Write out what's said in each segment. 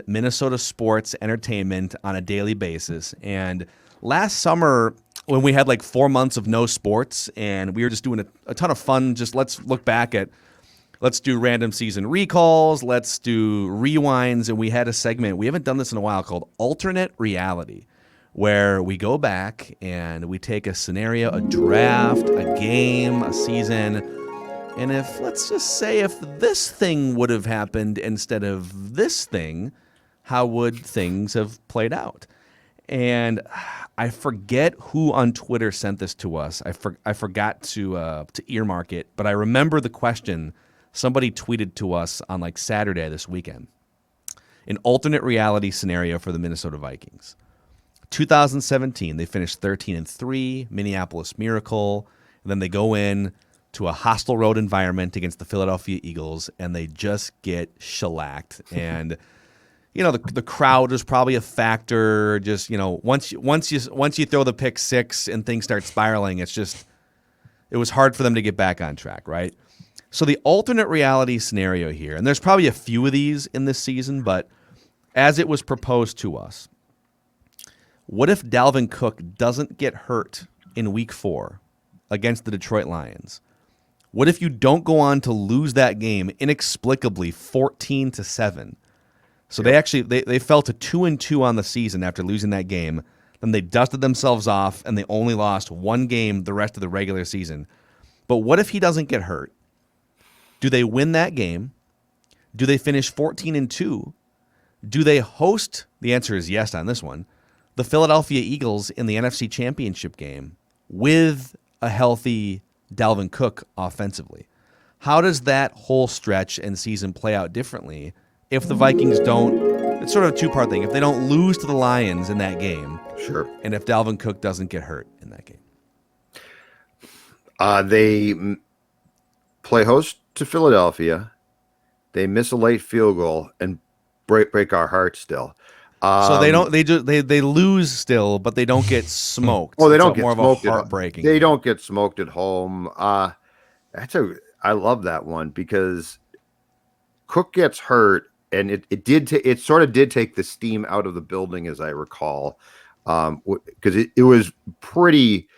Minnesota sports entertainment on a daily basis. And last summer, when we had like 4 months of no sports and we were just doing a ton of fun, just let's look back at, let's do random season recalls, let's do rewinds. And we had a segment, we haven't done this in a while, called Alternate Reality, where we go back and we take a scenario, a draft, a game, a season, and if, let's just say, if this thing would have happened instead of this thing, how would things have played out? And I forget who on Twitter sent this to us. I forgot to earmark it, but I remember the question. Somebody tweeted to us on like Saturday this weekend. An alternate reality scenario for the Minnesota Vikings. 2017, they finished 13-3, Minneapolis Miracle, and then they go in to a hostile road environment against the Philadelphia Eagles, and they just get shellacked. And the crowd was probably a factor. Just once you throw the pick six and things start spiraling, it was hard for them to get back on track, right? So the alternate reality scenario here, and there's probably a few of these in this season, but as it was proposed to us, what if Dalvin Cook doesn't get hurt in Week 4 against the Detroit Lions? What if you don't go on to lose that game inexplicably 14-7? So they actually they fell to 2-2 on the season after losing that game. Then they dusted themselves off and they only lost one game the rest of the regular season. But what if he doesn't get hurt? Do they win that game? Do they finish 14-2? Do they host? The answer is yes on this one. The Philadelphia Eagles in the NFC Championship game with a healthy Dalvin Cook offensively. How does that whole stretch and season play out differently if the Vikings don't? It's sort of a two-part thing. If they don't lose to the Lions in that game, sure, and if Dalvin Cook doesn't get hurt in that game. They play host to Philadelphia. They miss a late field goal and break our hearts still. So they don't. They lose still, but they don't get smoked. Oh, they don't get more smoked. Of a heartbreaking. They don't get smoked at home. I love that one because Cook gets hurt, and it sort of did take the steam out of the building, as I recall, because it was pretty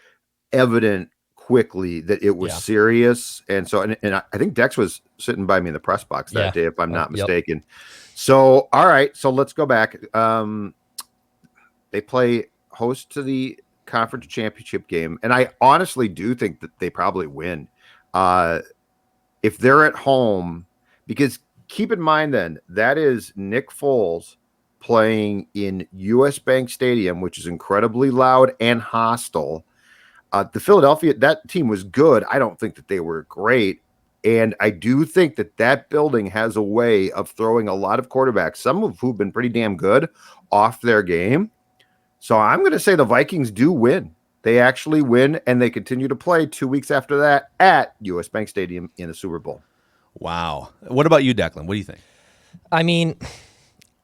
evident quickly that it was serious, and so and I think Dex was sitting by me in the press box that day, if I'm not mistaken. Yep. So, all right. So let's go back. They play host to the conference championship game. And I honestly do think that they probably win. If they're at home, because keep in mind then, that is Nick Foles playing in US Bank Stadium, which is incredibly loud and hostile. The Philadelphia, that team was good. I don't think that they were great. And I do think that building has a way of throwing a lot of quarterbacks, some of who've been pretty damn good, off their game. So I'm going to say the Vikings do win. They actually win, and they continue to play 2 weeks after that at US Bank Stadium in the Super Bowl. Wow. What about you, Declan? What do you think? I mean,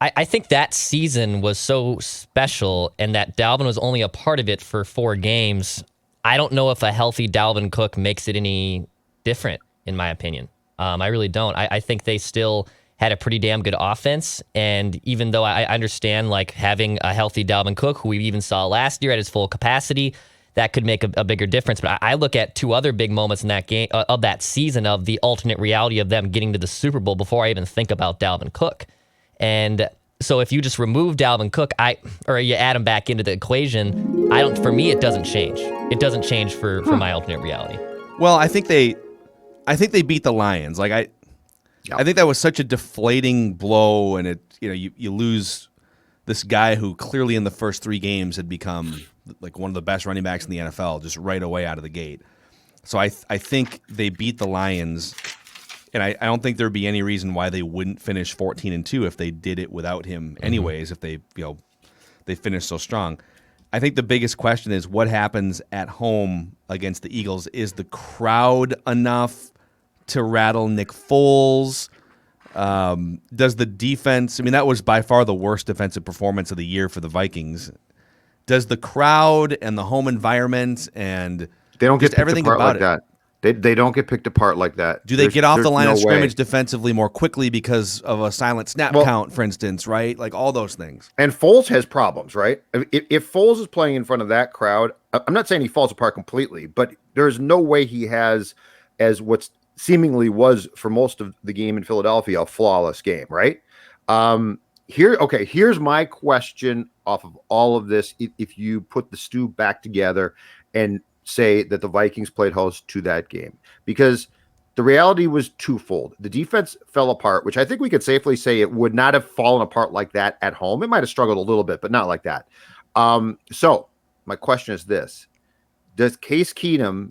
I think that season was so special, and that Dalvin was only a part of it for 4 games. I don't know if a healthy Dalvin Cook makes it any different, in my opinion. I really don't. I think they still had a pretty damn good offense, and even though I understand like having a healthy Dalvin Cook, who we even saw last year at his full capacity, that could make a bigger difference. But I look at 2 other big moments in that game, of that season, of the alternate reality of them getting to the Super Bowl before I even think about Dalvin Cook. And so if you just remove Dalvin Cook, or you add him back into the equation, for me, it doesn't change. It doesn't change for my alternate reality. Well, I think they beat the Lions. Like I think that was such a deflating blow, and you lose this guy who clearly in the first 3 games had become like one of the best running backs in the NFL just right away out of the gate. So I think they beat the Lions, and I don't think there'd be any reason why they wouldn't finish 14-2 if they did it without him anyways, if they finished so strong. I think the biggest question is what happens at home against the Eagles. Is the crowd enough to rattle Nick Foles? Does the defense, that was by far the worst defensive performance of the year for the Vikings. Does the crowd and the home environment and they don't get everything about like that. They don't get picked apart like that. Do they get off the line no of scrimmage way. defensively more quickly because of a silent snap count, for instance, right? Like all those things. And Foles has problems, right? If Foles is playing in front of that crowd, I'm not saying he falls apart completely, but there's no way he has, as what's seemingly was for most of the game in Philadelphia, a flawless game, right? Here's my question off of all of this. If you put the stew back together and say that the Vikings played host to that game, because the reality was twofold. The defense fell apart, which I think we could safely say it would not have fallen apart like that at home. It might have struggled a little bit, but not like that. So my question is this: does Case Keenum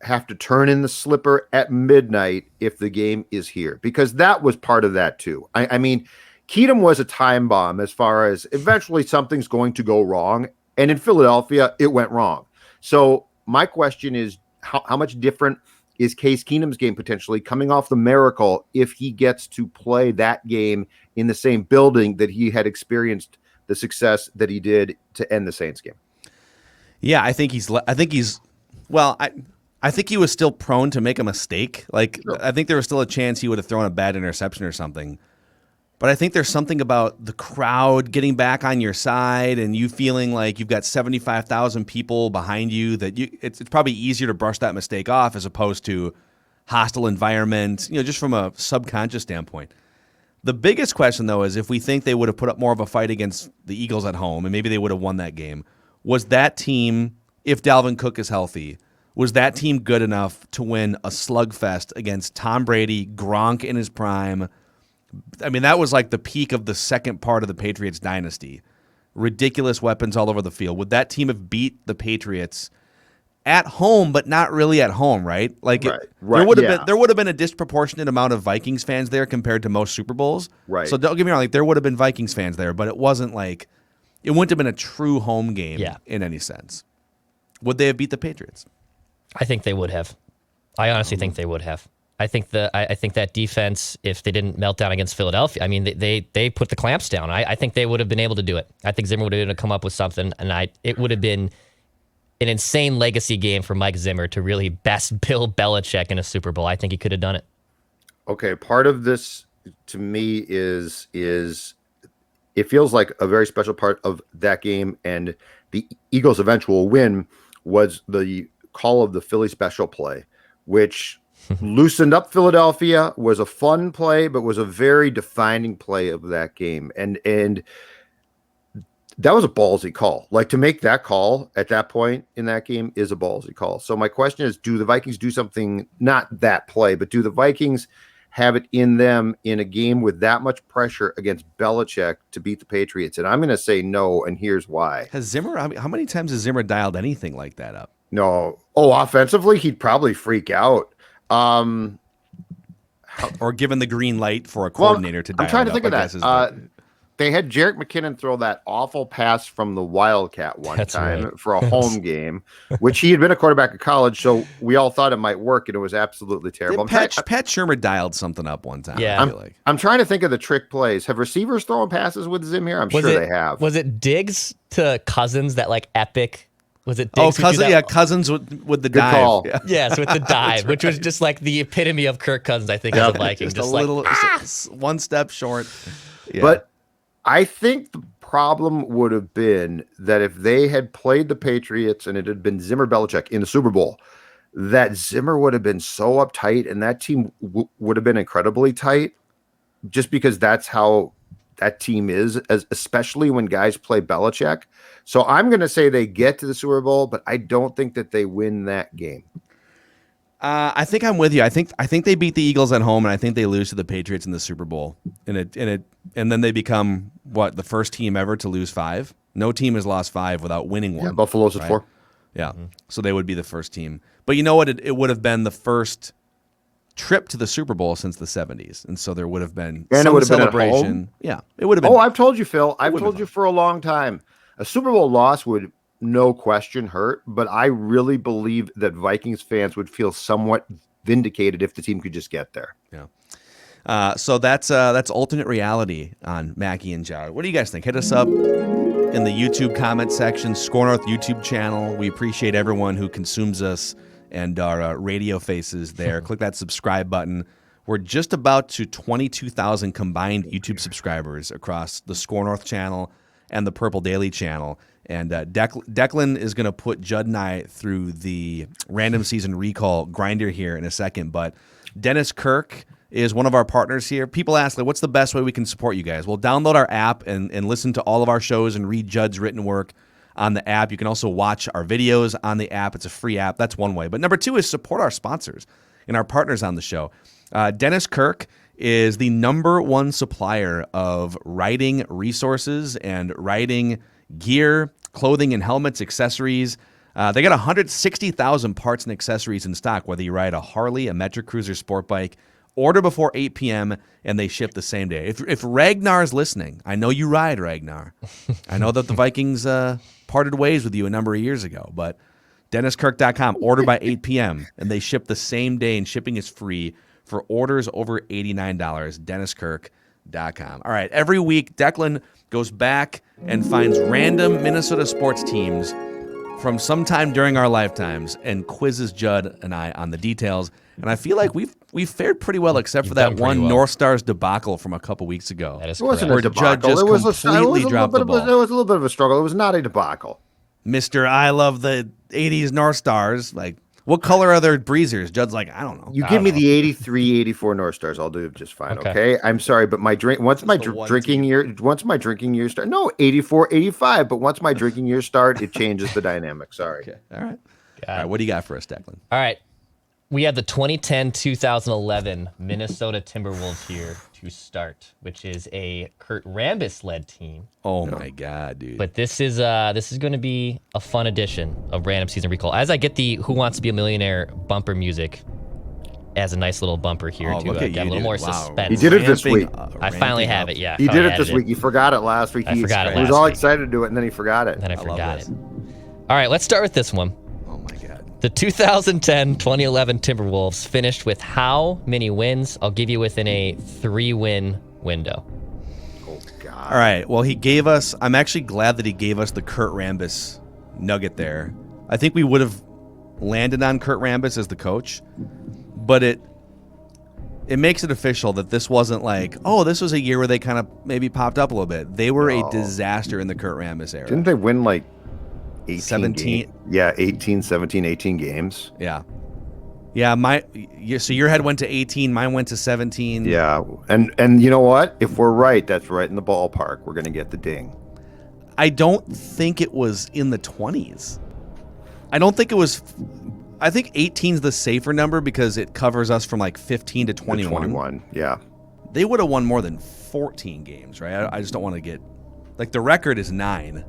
have to turn in the slipper at midnight if the game is here? Because that was part of that too. I mean, Keenum was a time bomb as far as eventually something's going to go wrong. And in Philadelphia, it went wrong. So my question is, how much different is Case Keenum's game potentially coming off the miracle if he gets to play that game in the same building that he had experienced the success that he did to end the Saints game? Yeah, I think he was still prone to make a mistake. Like, sure. I think there was still a chance he would have thrown a bad interception or something. But I think there's something about the crowd getting back on your side and you feeling like you've got 75,000 people behind you that it's probably easier to brush that mistake off as opposed to hostile environment, just from a subconscious standpoint. The biggest question, though, is if we think they would have put up more of a fight against the Eagles at home and maybe they would have won that game, was that team, if Dalvin Cook is healthy, was that team good enough to win a slugfest against Tom Brady, Gronk in his prime? I mean, that was like the peak of the second part of the Patriots dynasty. Ridiculous weapons all over the field. Would that team have beat the Patriots at home, but not really at home, right? Like there would have been a disproportionate amount of Vikings fans there compared to most Super Bowls. Right. So don't get me wrong, like there would have been Vikings fans there, but it wasn't like it wouldn't have been a true home game in any sense. Would they have beat the Patriots? I think they would have. I honestly think they would have. I think that defense, if they didn't melt down against Philadelphia, I mean, they put the clamps down. I think they would have been able to do it. I think Zimmer would have been able to come up with something, and it would have been an insane legacy game for Mike Zimmer to really best Bill Belichick in a Super Bowl. I think he could have done it. Okay, part of this to me is it feels like a very special part of that game, and the Eagles' eventual win was the call of the Philly special play, which loosened up Philadelphia, was a fun play, but was a very defining play of that game. And that was a ballsy call. Like, to make that call at that point in that game is a ballsy call. So my question is, do the Vikings do something, not that play, but do the Vikings have it in them in a game with that much pressure against Belichick to beat the Patriots? And I'm going to say no, and here's why. Has Zimmer, how many times has Zimmer dialed anything like that up? No. Oh, offensively, he'd probably freak out. Or given the green light for a coordinator to dial. I'm trying to up, think of that. They had Jerick McKinnon throw that awful pass from the Wildcat one time for a home game, which he had been a quarterback in college, so we all thought it might work, and it was absolutely terrible. Pat Shurmur dialed something up one time. Yeah. I'm trying to think of the trick plays. Have receivers thrown passes with Zim here? I'm sure they have. Was it Diggs to Cousins, that like epic? Was it Diggs? Cousins with the Good dive. Call. Yeah. Yes, with the dive, which was just like the epitome of Kirk Cousins, I think, as a Viking. Just a little one step short. Yeah. But I think the problem would have been that if they had played the Patriots and it had been Zimmer Belichick in the Super Bowl, that Zimmer would have been so uptight and that team would have been incredibly tight, just because that's how that team is, especially when guys play Belichick. So I'm going to say they get to the Super Bowl, but I don't think that they win that game. I think I'm with you. I think they beat the Eagles at home, and I think they lose to the Patriots in the Super Bowl. And then they become the first team ever to lose 5. No team has lost 5 without winning one. Yeah, Buffalo's at 4. Yeah, so they would be the first team. But you know what? It would have been the first trip to the Super Bowl since the 70s, and so there would have been some celebration. Yeah, it would have been. Oh, I've told you, Phil. I've told you for a long time. A Super Bowl loss would, no question, hurt, but I really believe that Vikings fans would feel somewhat vindicated if the team could just get there. Yeah. So that's alternate reality on Mackey and Judd. What do you guys think? Hit us up in the YouTube comment section, SKOR North YouTube channel. We appreciate everyone who consumes us and our radio faces there. Click that subscribe button. We're just about to 22,000 combined YouTube subscribers across the SKOR North channel and the Purple Daily channel. And Declan is going to put Judd and I through the random season recall grinder here in a second. But Dennis Kirk is one of our partners here. People ask, like, what's the best way we can support you guys? Well, download our app and listen to all of our shows and read Judd's written work on the app. You can also watch our videos on the app. It's a free app. That's one way. But number two is support our sponsors and our partners on the show. Dennis Kirk is the #1 supplier of writing resources and writing gear, clothing and helmets, accessories. They got 160,000 parts and accessories in stock, whether you ride a Harley, a Metric Cruiser sport bike. Order before 8 p.m. and they ship the same day. If Ragnar's listening, I know you ride, Ragnar. I know that the Vikings parted ways with you a number of years ago, but DennisKirk.com, order by 8 p.m. and they ship the same day, and shipping is free for orders over $89, DennisKirk.com. All right, every week, Declan goes back and finds random Minnesota sports teams from sometime during our lifetimes and quizzes Judd and I on the details. And I feel like we've fared pretty well, except for that one North Stars debacle from a couple weeks ago. That is It wasn't correct. a debacle. Judd just completely dropped the ball. It was a little bit of a struggle. It was not a debacle. Mr. I love the 80s North Stars. Like, what color are their breezers? Judd's like, I don't know. You give me the 83, 84 North Stars, I'll do just fine. Okay. I'm sorry, but my drink once my drinking year start. No, 84, 85, but once my drinking years start, it changes the dynamic. Sorry. Okay. All right. All right. What do you got for us, Declan? All right. We have the 2010-2011 Minnesota Timberwolves here to start, which is a Kurt Rambis-led team. Oh my God, dude! But this is going to be a fun edition of Random Season Recall. As I get the "Who Wants to Be a Millionaire" bumper music as a nice little bumper here to get a little more suspense. He did it this week. I finally have it. Yeah, he did it this week. You forgot it last week. I forgot it. He was all excited to do it, and then he forgot it. And then I forgot it. All right, let's start with this one. Oh my God! The 2010-2011 Timberwolves finished with how many wins? I'll give you within a 3-win window. Oh God! All right. Well, he gave us. I'm actually glad that he gave us the Kurt Rambis nugget there. I think we would have landed on Kurt Rambis as the coach, but it makes it official that this wasn't like, oh, this was a year where they kind of maybe popped up a little bit. They were a disaster in the Kurt Rambis era. Didn't they win like 17? Yeah, 18, 17, 18 games. Yeah. So your head went to 18, mine went to 17. Yeah, and you know what? If we're right, that's right in the ballpark. We're going to get the ding. I don't think it was in the 20s. I don't think it was. I think 18 is the safer number because it covers us from like 15 to 21. 21, yeah. They would have won more than 14 games, right? I just don't want to get like the record is 9.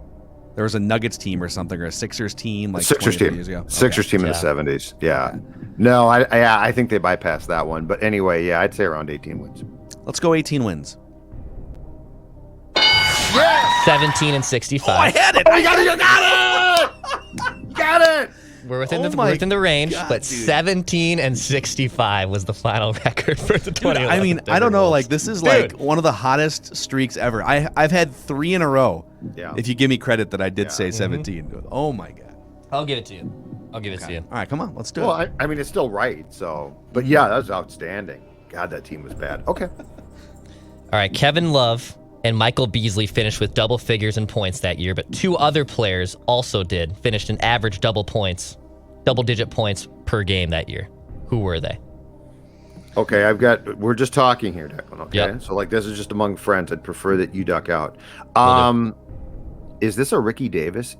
There was a Nuggets team or something, or a Sixers team like Sixers 20 team. years ago. Sixers team in the 70s. Yeah. No, I think they bypassed that one. But anyway, yeah, I'd say around 18 wins. Let's go 18 wins. Yeah! 17 and 65. Oh, I had it. You got it. You got it. We're within the range, God, but dude. 17 and 65 was the final record for the 2011. I mean, I don't know. Like, this is like one of the hottest streaks ever. I've had 3 in a row. Yeah. If you give me credit that I did say 17. Oh my God. All right, come on, let's do it. Well, I mean, it's still right. So, but yeah, that was outstanding. God, that team was bad. Okay. All right, Kevin Love and Michael Beasley finished with double figures in points that year, but 2 other players also finished an average double-digit points per game that year. Who were they? Okay, we're just talking here, Declan, okay? Yep. So, like, this is just among friends. I'd prefer that you duck out. Is this a Ricky Davis?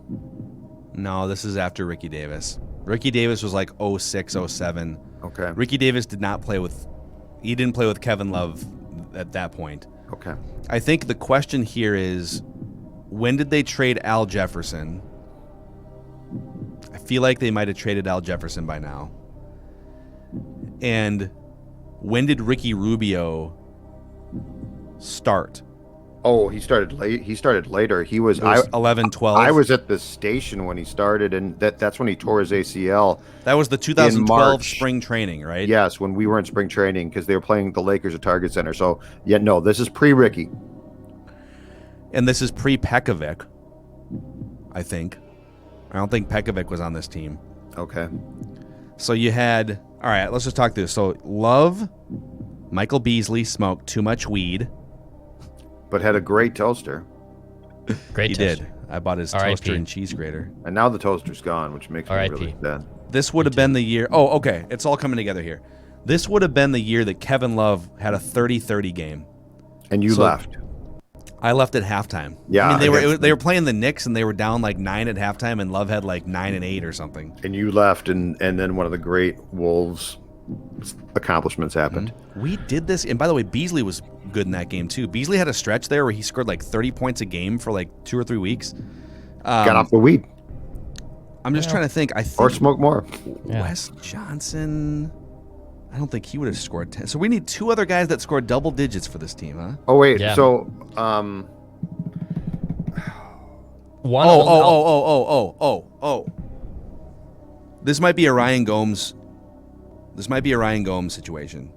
No, this is after Ricky Davis. Ricky Davis was like 06, 07. Okay. Ricky Davis didn't play with Kevin Love at that point. Okay. I think the question here is, when did they trade Al Jefferson? I feel like they might have traded Al Jefferson by now. And when did Ricky Rubio start? Oh, he started late. He started later. He was 11, 12. I was at the station when he started, and that's when he tore his ACL. That was the 2012 spring training, right? Yes, when we were in spring training because they were playing the Lakers at Target Center. So, yeah, no, this is pre-Ricky. And this is pre-Pekovic, I think. I don't think Pekovic was on this team. Okay. So you had, all right, let's just talk through this. So Love, Michael Beasley smoked too much weed. But had a great toaster. Great He toaster. did. I bought his R.I.P. toaster and cheese grater. And now the toaster's gone, which makes me R.I.P. really sad. This would have been the year. Oh, okay. It's all coming together here. This would have been the year that Kevin Love had a 30-30 game. And you left. I left at halftime. Yeah, I mean, they were playing the Knicks and they were down like 9 at halftime, and Love had like 9 and 8 or something. And you left, and then one of the great Wolves accomplishments happened. We did this, and by the way, Beasley was good in that game too. Beasley had a stretch there where he scored like 30 points a game for like 2 or 3 weeks. Got off the weed. I'm just trying to think. I think Or smoke more. Wes Johnson. I don't think he would have scored 10. So we need 2 other guys that scored double digits for this team, huh? Oh, wait. Yeah. So, One. Oh. This might be a Ryan Gomes. This might be a Ryan Gomes situation.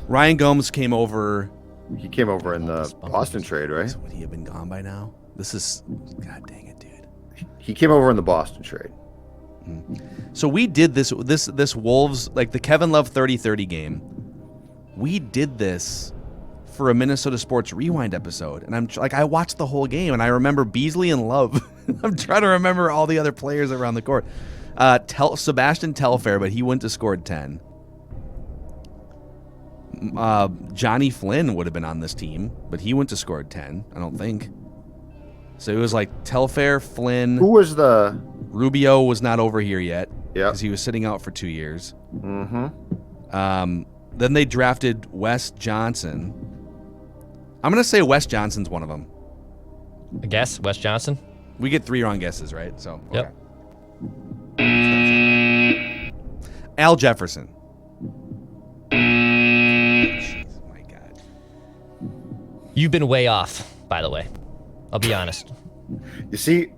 Ryan Gomes came over. he came over in the Boston trade, right? Would he have been gone by now? This is, God dang it, dude. He came over in the Boston trade. So we did this Wolves, like the Kevin Love 30-30 game. We did this for a Minnesota Sports Rewind episode, and I'm like, I watched the whole game, and I remember Beasley and Love. I'm trying to remember all the other players around the court. Sebastian Telfair, but he wouldn't have scored 10. Johnny Flynn would have been on this team, but he wouldn't have scored 10, I don't think. So it was like Telfair, Flynn. Who was the... Rubio was not over here yet. Yeah. Because he was sitting out for 2 years. Mm-hmm. Then they drafted Wes Johnson. I'm going to say Wes Johnson's one of them. I guess Wes Johnson. We get 3 wrong guesses, right? So Yep. okay. Al Jefferson. Jeez, my God. You've been way off, by the way. I'll be honest. You see,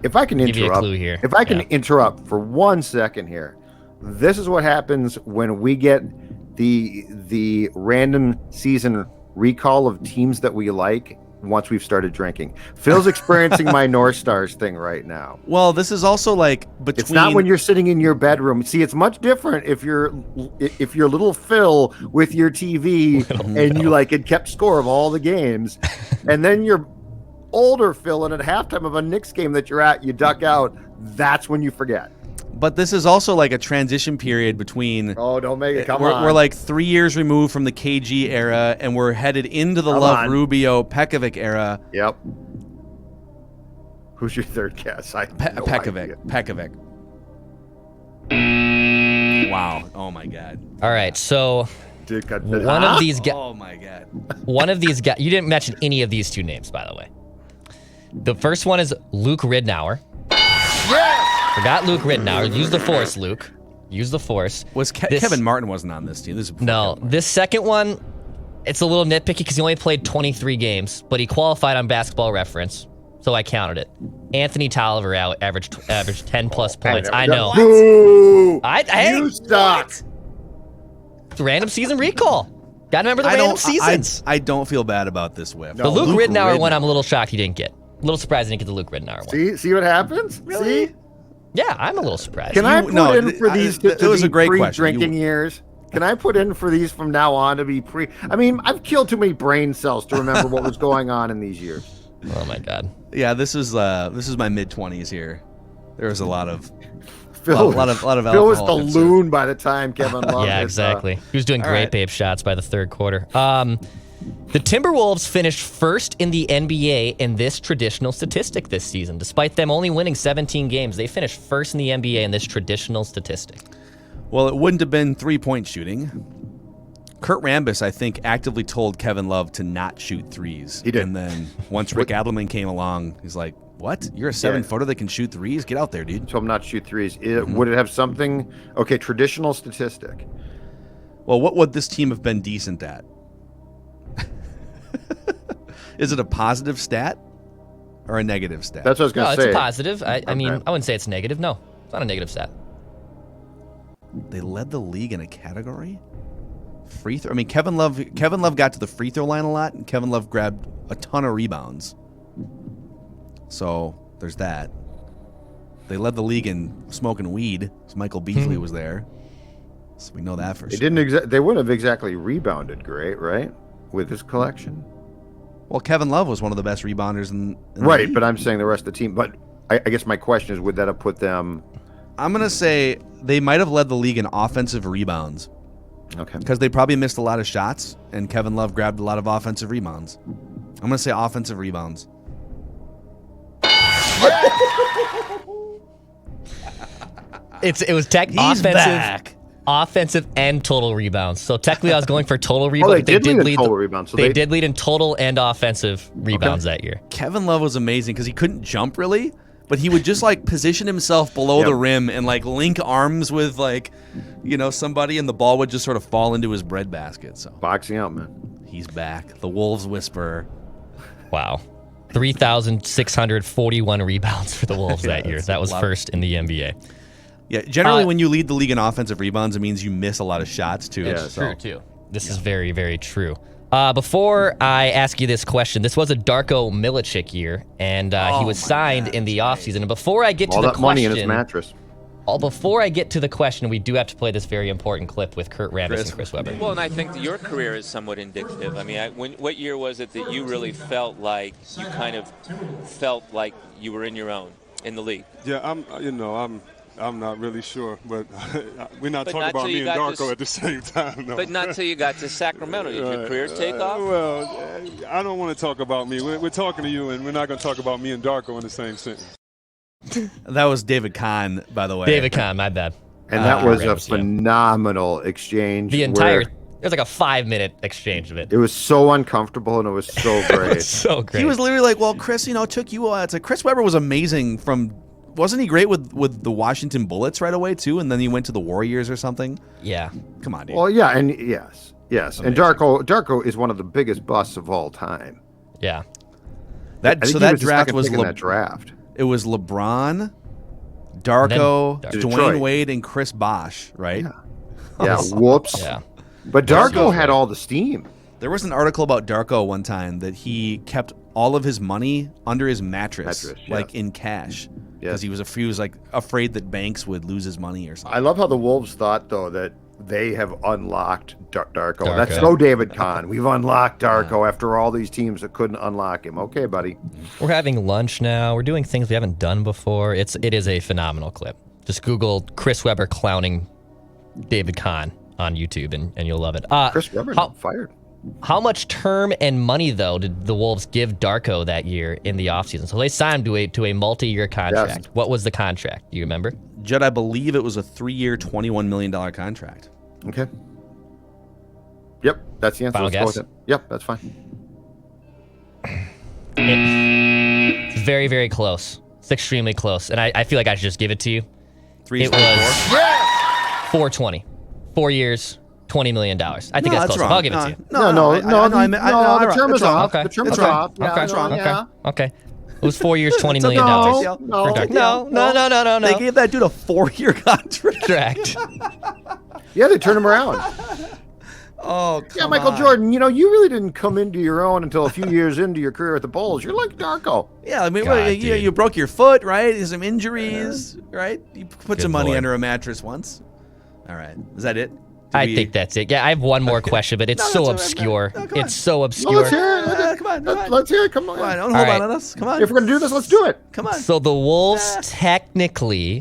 if I can Give you a interrupt, clue here. if I can Yeah. interrupt for 1 second here, this is what happens when we get the random season recall of teams that we like once we've started drinking. Phil's experiencing my North Stars thing right now. Well, this is also like between. It's not when you're sitting in your bedroom. See, it's much different if you're little Phil with your TV and you like had kept score of all the games, and then you're older Phil, and at halftime of a Knicks game that you're at, you duck out. That's when you forget. But this is also like a transition period between. Oh, don't make it. Come we're, on. We're like 3 years removed from the KG era, and we're headed into the Come Love on. Rubio Pekovic era. Yep. Who's your third guess? I have no idea. Pekovic. Wow. Oh my God. All right, so one of these guys. Oh my God. One of these guys. You didn't mention any of these 2 names, by the way. The first one is Luke Ridnour. Yes! Forgot Luke Ridnour. Use the force, Luke. Use the force. Was Kevin Martin wasn't on this team? This is before No, Kevin Martin. this second one, it's a little nitpicky because he only played 23 games, but he qualified on Basketball Reference, so I counted it. Anthony Tolliver averaged 10 plus points. I know. Boo! Hey, You suck. random season recall. Gotta remember the random seasons. I don't feel bad about this whiff. No. The Luke Luke Ridnour one, Ridnour. I'm a little shocked he didn't get. A little surprised he didn't get the Luke Ridnour one. See what happens? Really? See? Yeah, I'm a little surprised. Can I put no, in for these to it was be a great question. pre-drinking years? Can I put in for these from now on to be pre? I mean, I've killed too many brain cells to remember what was going on in these years. Oh my God. Yeah, this is my mid-20s here. There was a lot of Phil, lot of Phil was the alcohol consumed. loon by the time Kevin Love. Yeah, hit, exactly. He was doing all great right. babe shots by the third quarter. The Timberwolves finished first in the NBA in this traditional statistic this season. Despite them only winning 17 games, they finished first in the NBA in this traditional statistic. Well, it wouldn't have been 3-point shooting. Kurt Rambis, I think, actively told Kevin Love to not shoot threes. He did. And then once Rick Adelman came along, he's like, what? You're a 7-footer that can shoot threes? Get out there, dude. Told him not to shoot threes. Would it have something? Okay, traditional statistic. Well, what would this team have been decent at? Is it a positive stat or a negative stat? That's what I was No, gonna it's say. a positive. I mean, Okay. I wouldn't say it's negative. No, it's not a negative stat. They led the league in a category? Free throw. I mean, Kevin Love got to the free throw line a lot, and Kevin Love grabbed a ton of rebounds. So there's that. They led the league in smoking weed. So Michael Beasley was there. So we know that for They sure. They wouldn't have exactly rebounded great, right? With his collection. Well, Kevin Love was one of the best rebounders in the Right, league. but I'm saying the rest of the team. But I guess my question is, would that have put them? I'm going to say they might have led the league in offensive rebounds Okay. because they probably missed a lot of shots, and Kevin Love grabbed a lot of offensive rebounds. I'm going to say offensive rebounds. It was He's back. offensive and total rebounds. So technically, I was going for total rebounds. Oh, they did lead in total rebounds. So they did lead in total and offensive rebounds that year. Kevin Love was amazing because he couldn't jump really, but he would just like position himself below the rim and like link arms with like, somebody, and the ball would just sort of fall into his breadbasket. So boxing out, man. he's back. The Wolves whisperer. Wow. 3,641 rebounds for the Wolves that year. That was lot. first in the NBA. Yeah, generally when you lead the league in offensive rebounds, it means you miss a lot of shots too. Yeah, True, too. This is very, very true. Before I ask you this question, this was a Darko Milicic year, and he was signed in the offseason. And before I get to All the that money in his question, mattress. before I get to the question, we do have to play this very important clip with Kurt Rambis and Chris Webber. Well, and I think that your career is somewhat indicative. I mean, what year was it that you really felt like you kind of felt like you were in your own in the league? Yeah, I'm not really sure, but we're not But talking not about till me you and got Darko to- at the same time. No. But not till you got to Sacramento. Did your career take off? Well, I don't want to talk about me. We're talking to you, and we're not going to talk about me and Darko in the same sentence. That was David Kahn, by the way. David Kahn, my bad. And that was a Rambis, yeah. phenomenal exchange. The entire, where it was like a 5-minute exchange of it. It was so uncomfortable, and it was so great. So great. He was literally like, "Well, Chris, it took you." It's like Chris Webber was amazing wasn't he great with the Washington Bullets right away too, and then he went to the Warriors or something? Yeah. Come on, dude. Well, yeah, and yes. Amazing. And Darko is one of the biggest busts of all time. Yeah. I think he that was the draft second was pick in that draft. It was LeBron, Darko, And then Dwayne Detroit. Wade, and Chris Bosh, right? Yeah, whoops. Yeah. But Darko had all the steam. There was an article about Darko one time that he kept all of his money under his mattress, Mattress, like yes. in cash, because Yes. he was like afraid that banks would lose his money or something. I love how the Wolves thought, though, that they have unlocked Darko. That's Darko. so David Kahn. We've unlocked Darko after all these teams that couldn't unlock him. Okay, buddy. We're having lunch now. We're doing things we haven't done before. It is a phenomenal clip. Just Google Chris Webber clowning David Kahn on YouTube, and you'll love it. Chris Webber fired. How much term and money, though, did the Wolves give Darko that year in the offseason? So they signed him to a multi-year contract. Yes. What was the contract? Do you remember? Judd, I believe it was a 3-year, $21 million contract. Okay. Yep, that's the answer. Final Let's go guess? with it. Yep, that's fine. It's very, very close. It's extremely close. And I feel like I should just give it to you. Three, It was 420. 4 years, $20 million. I think that's close. wrong. I'll give it to you. The term is off. Okay. The term is Okay. off. Yeah, Okay. no, Okay. yeah. Okay. It was 4 years, $20 million. No, no, Okay. No. They gave that dude a 4-year contract. Correct. Yeah, they turned him around. Oh, Yeah, come Michael on. Jordan, you really didn't come into your own until a few years into your career at the Bulls. You're like Darko. Yeah, I mean, God, you dude. broke your foot, right? Some injuries, right? You put Good some money Lord. under a mattress once. All right. Is that it? I think that's it. Yeah, I have one more question, but it's so that's all right. obscure. No, come on. It's so Well, obscure. let's hear it. Come on. Let's hear it. Come on. Come on, don't All hold right. on us. Come on. If we're going to do this, let's do it. Come on. So the Wolves technically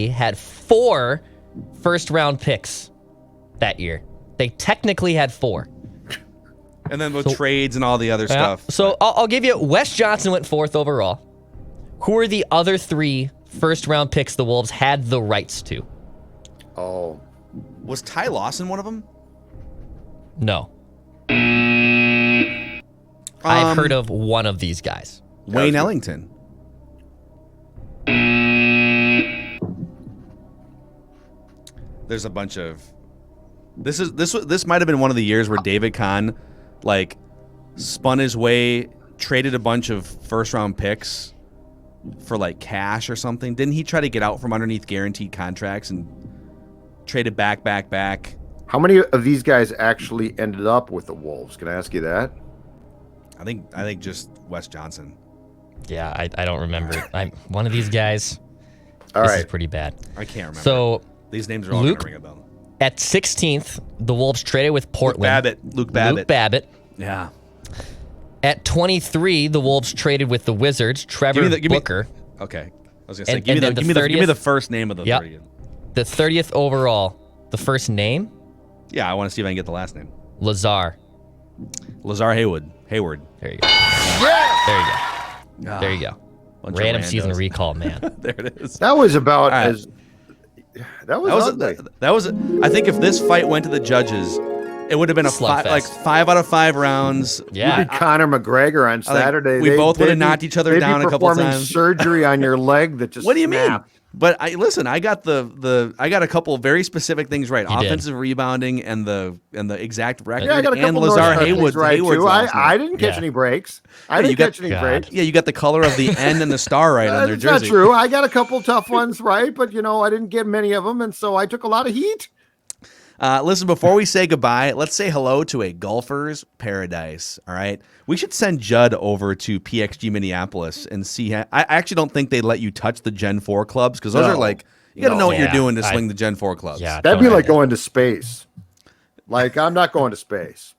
had 4 first-round picks that year. They technically had 4. And then with trades and all the other Yeah. stuff. So I'll give you, Wes Johnson went 4th overall. Who are the other 3 first-round picks the Wolves had the rights to? Oh. Was Ty Lawson one of them? No. I've heard of one of these guys. Wayne Ellington. There's a bunch of. This might have been one of the years where David Kahn, spun his way, traded a bunch of first-round picks for cash or something. Didn't he try to get out from underneath guaranteed contracts and traded back? How many of these guys actually ended up with the Wolves? Can I ask you that? I think just Wes Johnson. Yeah, I don't remember. I'm one of these guys. All This right. is pretty bad. I can't remember. So these names are all Luke- going to ring a bell. at 16th, the Wolves traded with Portland. Luke Babbitt. Luke Babbitt. Yeah. At 23, the Wolves traded with the Wizards. Trevor Booker. Okay. I was going to say, And give me then the, the give, me the, give me 30th the first name of the Yep. 30th. The 30th overall. The first name? Yeah, I want to see if I can get the last name. Lazar. Lazar Hayward. There you go. There you go. Ah, There you go. bunch of Random randos. season recall, man. There it is. That was about right. as. That was ugly. That was. I think if this fight went to the judges, it would have been a Slugfest. like 5 out of 5 rounds. Yeah. You did Conor McGregor on think Saturday. we both would have they'd be- knocked each other they'd be down a couple performing times. surgery on your leg that just. What do you mean? snapped. But I got I got a couple of very specific things right. You did. Offensive rebounding and the exact record. Yeah, I got a and couple Lazar North Hayward's right Hayward's too. last name. I didn't catch Yeah. any breaks. I you didn't got- catch any God. breaks. Yeah, you got the color of the N and the star right on their That's not jersey. true. I got a couple tough ones right, but I didn't get many of them, and so I took a lot of heat. Listen, before we say goodbye, let's say hello to a golfer's paradise. All right, we should send Judd over to PXG Minneapolis and see. I actually don't think they let you touch the Gen 4 clubs because those No. are like you got to know what you're Yeah, doing to swing the Gen 4 clubs. Yeah. That'd be don't like have going to space. Like I'm not going to space.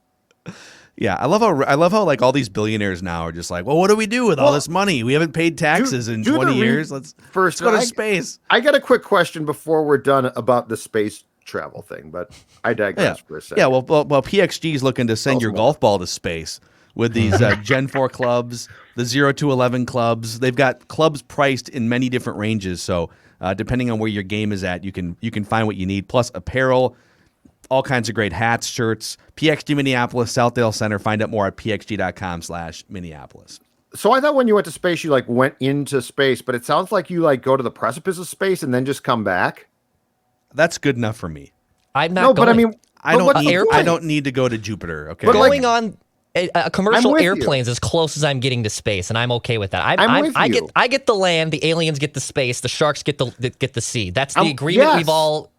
Yeah, I love how like all these billionaires now are just like, well, what do we do with all Well, this money? We haven't paid taxes in do the 20 re- years. Let's First, go to I- space. I got a quick question before we're done about the space travel thing, but I digress for a second. Yeah, well, PXG is looking to send your golf ball to space with these Gen 4 clubs, the 0 to 11 clubs. They've got clubs priced in many different ranges, so depending on where your game is at, you can find what you need, plus apparel, all kinds of great hats, shirts. PXG Minneapolis, Southdale Center. Find out more at pxg.com/Minneapolis. So I thought when you went to space, you like went into space, but it sounds like you like go to the precipice of space and then just come back. That's good enough for me. I'm not No, going. but I mean, I but don't what's need. the I point? don't need to go to Jupiter. Okay, But, like- going on a commercial I'm with you. airplanes as close as I'm getting to space, and I'm okay with that. I'm with you. I get the land, the aliens get the space, the sharks get the sea. That's the agreement yes. we've all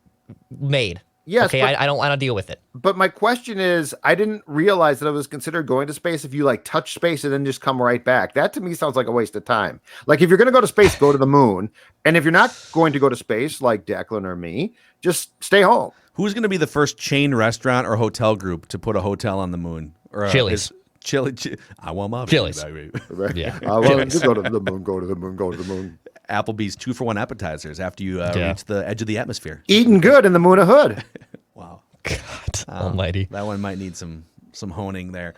made. Yes, Okay, but- I don't want to deal with it. But my question is, I didn't realize that it was considered going to space if you like touch space and then just come right back. That to me sounds like a waste of time. Like if you're going to go to space, go to the moon. And if you're not going to go to space, like Declan or me, just stay home. Who's going to be the first chain restaurant or hotel group to put a hotel on the moon? Or Chili's. Chili. I want my Yeah. Chili's. Just go to the moon, go to the moon, go to the moon. Applebee's 2-for-1 appetizers after you reach the edge of the atmosphere. Eating good in the moon of hood. Wow. God almighty. That one might need some honing there.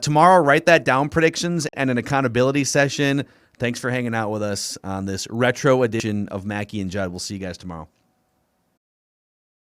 Tomorrow, write that down, predictions and an accountability session. Thanks for hanging out with us on this retro edition of Mackey and Judd. We'll see you guys tomorrow.